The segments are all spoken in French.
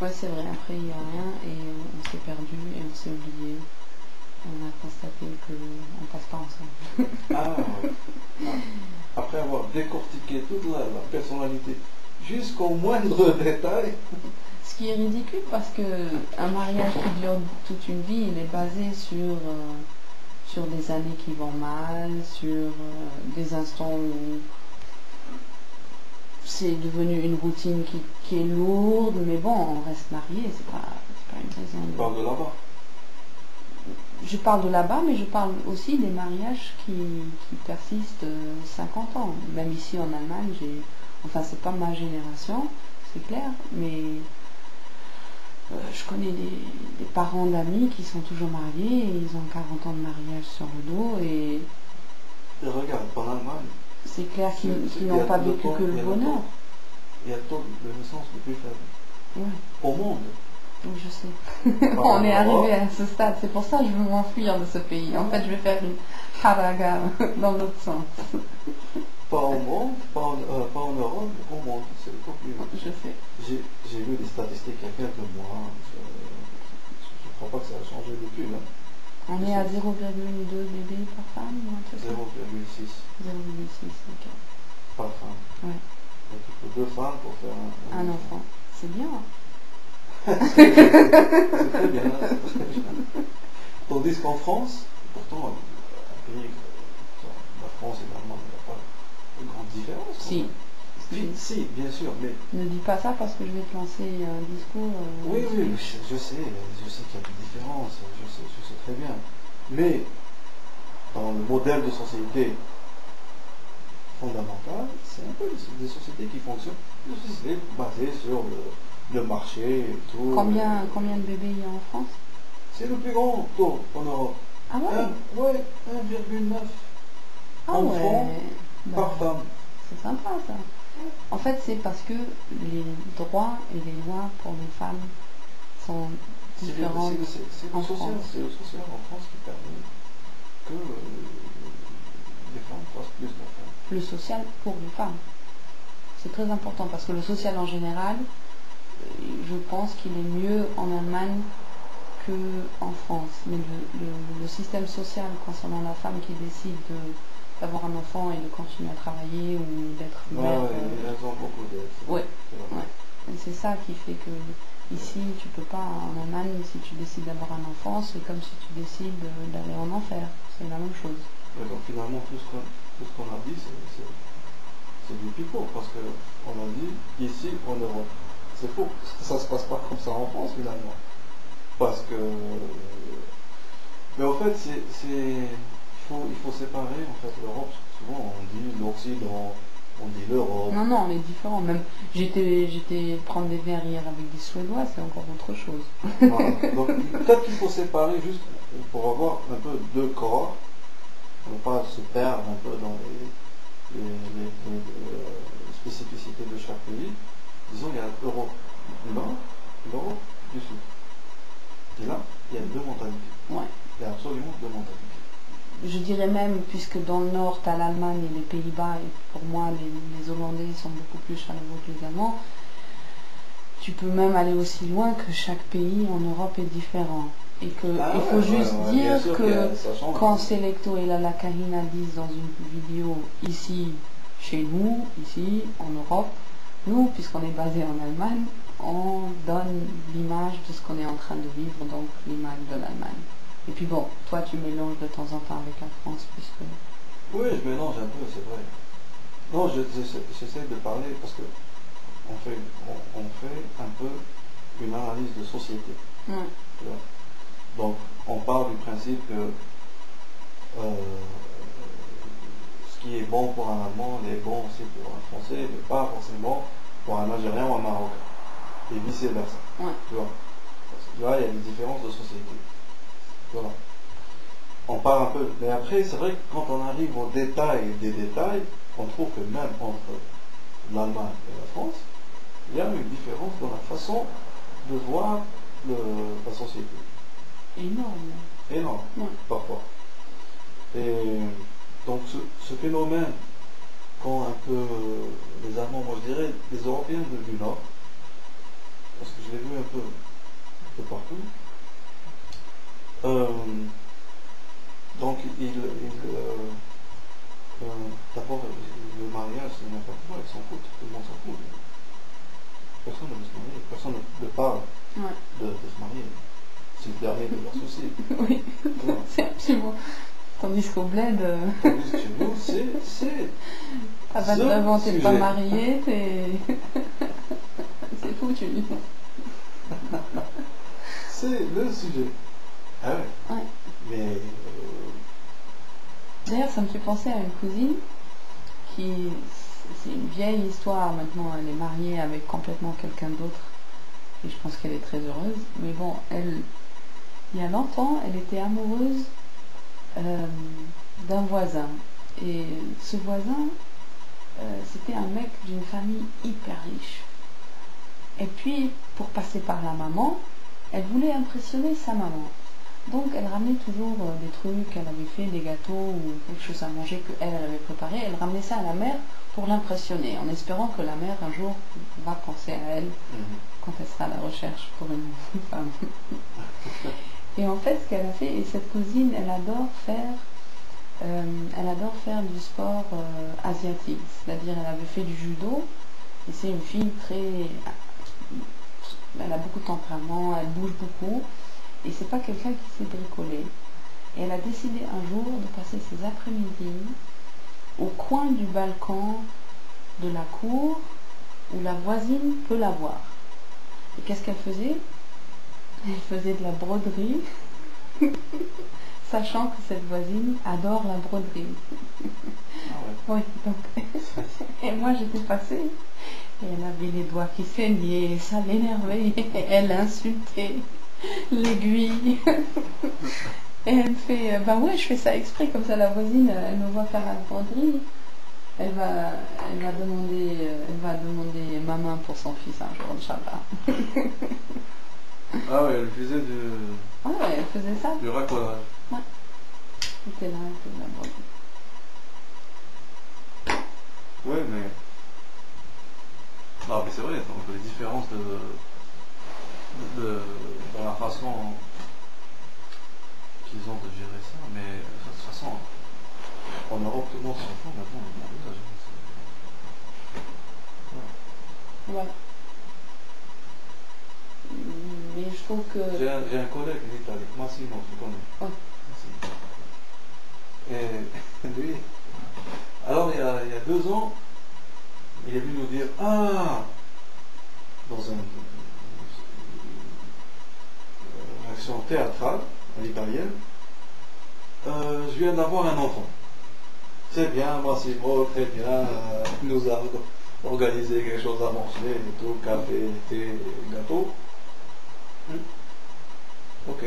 Ouais, c'est vrai, après il n'y a rien et on s'est perdu et on s'est oublié. On a constaté qu'on passe pas ensemble. Ah, oui. Ah. Après avoir décortiqué toute la personnalité jusqu'au moindre détail. Ce qui est ridicule parce que un mariage qui dure toute une vie, il est basé sur des années qui vont mal, sur des instants où c'est devenu une routine qui est lourde, mais bon, on reste marié, c'est pas une raison On de... parle de là-bas. Je parle de là-bas, mais je parle aussi des mariages qui persistent 50 ans. Même ici en Allemagne, enfin c'est pas ma génération, c'est clair, mais je connais des parents d'amis qui sont toujours mariés, et ils ont 40 ans de mariage sur le dos, et Et regarde, en Allemagne, c'est clair qu'ils il y n'ont a pas le vécu taux- que le il y a le bonheur. taux- Il y a le taux de naissance le plus faible Ouais, au monde. oui, je sais. Pas On en est Europe. arrivé à ce stade, c'est pour ça que je veux m'enfuir de ce pays. En fait, je vais faire une haraga dans l'autre sens. Pas au monde, pas en Europe, au monde. C'est le taux plus haut. Je sais. J'ai vu des statistiques il y a quelques mois. Je ne crois pas que ça a changé depuis. Hein. On est à 0,2 bébés par femme ou un truc comme ça 0,6 0,6, ok. par femme. Ouais. Donc il faut 2 femmes pour faire Un enfant. C'est bien. C'est très bien. Tandis qu'en France, pourtant, un pays comme la France et l'Allemagne, il n'y a pas de grande différence. Si. Si, bien sûr, mais Ne dis pas ça parce que je vais te lancer un discours. oui, je sais qu'il y a des différences, je sais très bien. Mais dans le modèle de société fondamental, c'est un peu des sociétés qui fonctionnent, des sociétés basées sur le marché et tout. Combien de bébés il y a en France? C'est le plus grand taux en Europe. Ah ouais? Ouais, 1,9 Ah enfants ouais. par femme. C'est sympa ça. En fait, c'est parce que les droits et les lois pour les femmes sont différentes en France. C'est le social en France qui permet que les femmes fassent plus d'enfants. Le social pour les femmes. C'est très important parce que le social en général, je pense qu'il est mieux en Allemagne qu'en France. Mais le système social concernant la femme qui décide d'avoir un enfant et de continuer à travailler ou d'être mère. Elles ont beaucoup d'aide. Ouais. Et c'est ça qui fait que ici, tu peux pas, en Allemagne, si tu décides d'avoir un enfant, c'est comme si tu décides d'aller en enfer. C'est la même chose. Ouais, donc finalement, tout ce qu'on a dit, c'est du pipeau, parce qu'on a dit ici en Europe. C'est faux. Ça se passe pas comme ça en France finalement. Parce que. Mais en fait, il faut séparer en fait l'Europe. Souvent on dit l'Occident, on dit l'Europe. Non, on est différents. Même j'étais prendre des verres hier avec des Suédois, c'est encore autre chose. Voilà. Donc peut-être qu'il faut séparer juste pour avoir un peu deux corps, pour ne pas se perdre un peu dans les spécificités de chaque pays. Disons, il y a l'Europe du Nord, l'Europe du Sud. Et là, il y a deux mentalités. Ouais. Il y a absolument deux mentalités. Je dirais même, puisque dans le Nord, tu as l'Allemagne et les Pays-Bas, et pour moi, les Hollandais sont beaucoup plus chaleureux que les Allemands, tu peux même aller aussi loin que chaque pays en Europe est différent. Et qu'il faut juste dire que quand Selecto et Lala Karina disent dans une vidéo ici, chez nous, ici, en Europe, nous, puisqu'on est basé en Allemagne, on donne l'image de ce qu'on est en train de vivre, donc l'image de l'Allemagne. Et puis bon, toi tu mélanges de temps en temps avec la France, puisque... Oui, je mélange un peu, c'est vrai. Non, j'essaie de parler parce que on fait un peu une analyse de société. Ouais. Donc, on part du principe que ce qui est bon pour un Allemand est bon aussi pour un Français, mais pas forcément pour un Algérien ou un Marocain. Et vice-versa. Ouais. Tu vois. Parce que là, il y a des différences de société. Voilà. On part un peu. Mais après, c'est vrai que quand on arrive au détail des détails, on trouve que même entre l'Allemagne et la France, il y a une différence dans la façon de voir la société. Énorme. Énorme, parfois. Et donc ce phénomène, quand un peu les Allemands, moi je dirais les Européens du Nord, parce que je l'ai vu un peu partout. Donc, d'abord, le mariage, c'est n'importe quoi, ils s'en foutent, tout le monde s'en fout. Personne ne veut se marier, personne ne parle de se marier. C'est le dernier de leurs soucis. Oui, c'est absolument. Tandis qu'au bled, Tandis que chez nous, c'est. t'as 29 ans, t'es pas marié, c'est foutu. C'est le sujet. Ah ouais. Ouais. Mais. D'ailleurs, ça me fait penser à une cousine qui. C'est une vieille histoire maintenant, elle est mariée avec complètement quelqu'un d'autre. Et je pense qu'elle est très heureuse. Mais bon, elle. Il y a longtemps, elle était amoureuse d'un voisin. Et ce voisin, c'était un mec d'une famille hyper riche. Et puis, pour passer par la maman, elle voulait impressionner sa maman. Donc, elle ramenait toujours des trucs qu'elle avait fait, des gâteaux ou quelque chose à manger qu'elle avait préparé. Elle ramenait ça à la mère pour l'impressionner, en espérant que la mère, un jour, va penser à elle quand elle sera à la recherche pour une femme. Et en fait, ce qu'elle a fait, et cette cousine, elle adore faire du sport asiatique. C'est-à-dire, elle avait fait du judo, et c'est une fille très... Elle a beaucoup de tempérament, elle bouge beaucoup, et c'est pas quelqu'un qui sait bricoler. Et elle a décidé un jour de passer ses après-midi au coin du balcon de la cour où la voisine peut la voir. Et qu'est-ce qu'elle faisait? Elle faisait de la broderie, sachant que cette voisine adore la broderie. Ah ouais. Oui, donc. Et moi j'étais passée, et elle avait les doigts qui saignaient, et ça l'énervait, et elle insultait l'aiguille. Et elle me fait, bah ouais, je fais ça exprès, comme ça la voisine, elle me voit faire la broderie. Elle va demander ma main pour son fils un jour, Inch'Allah. Ah ouais, elle faisait Ouais, elle faisait ça. du racolage. Ouais. C'était là, elle faisait la broderie. Ouais, mais. Non, mais c'est vrai, donc les différences dans la façon qu'ils ont de gérer ça, mais de toute façon, en Europe, tout le monde s'en fout maintenant, le mariage. Voilà. Mais je trouve que... J'ai un collègue en Italie, Massimo, tu connais. Ouais. Et lui, alors il y a 2 ans, il est venu nous dire, dans une action théâtrale, à l'italienne, je viens d'avoir un enfant. C'est bien, Massimo, très bien, il nous a organisé quelque chose à manger, et tout, café, thé, gâteau. Ok.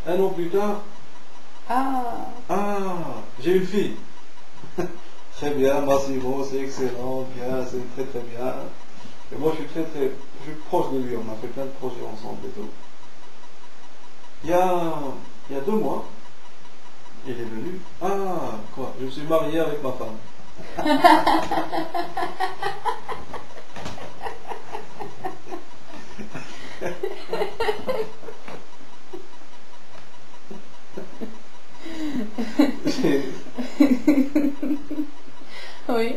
1 an plus tard, j'ai une fille. Très bien, Massimo, c'est excellent, bien, c'est très très bien. Et moi je suis proche de lui, on a fait plein de projets ensemble et tout. Il y a 2 mois, il est venu. Quoi, je me suis marié avec ma femme. Oui.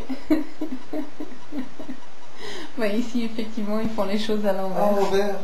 Ouais, ici, effectivement, ils font les choses à l'envers. À l'envers.